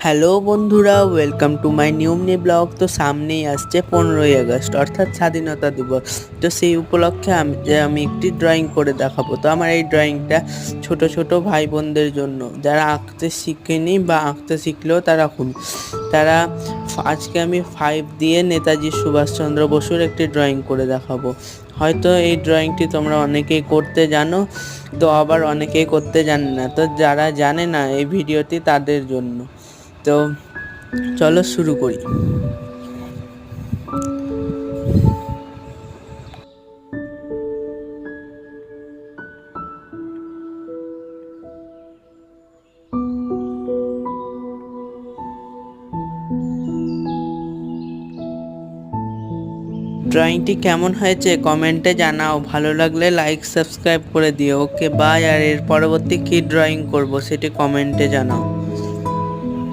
Hello বন্ধুরা, welcome to my new blog. তো সামনেই আসছে 15ই আগস্ট অর্থাৎ স্বাধীনতা দিবস। তো সেই উপলক্ষে আমি একটি ড্রয়িং করে দেখাবো। তো আমার এই ড্রয়িংটা ছোট ছোট ভাই বোনদের জন্য, যারা আঁকতে শিখেনি বা আঁকতে শিখলেও তারা আজকে আমি 5 দিয়ে নেতাজি সুভাষচন্দ্র বসুর একটি ড্রয়িং করে দেখাবো। হয়তো এই ড্রয়িংটি তোমরা অনেকেই করতে জানো, তো আবার অনেকেই করতে জানে না। তো যারা জানে না, এই ভিডিওটি তাদের জন্য। তো চলো শুরু করি। ড্রয়িংটি কেমন হয়েছে কমেন্টে জানাও, ভালো লাগলে লাইক সাবস্ক্রাইব করে দিও। Okay bye. আর এর পরবর্তী কী ড্রয়িং করব সেটি কমেন্টে জানাও।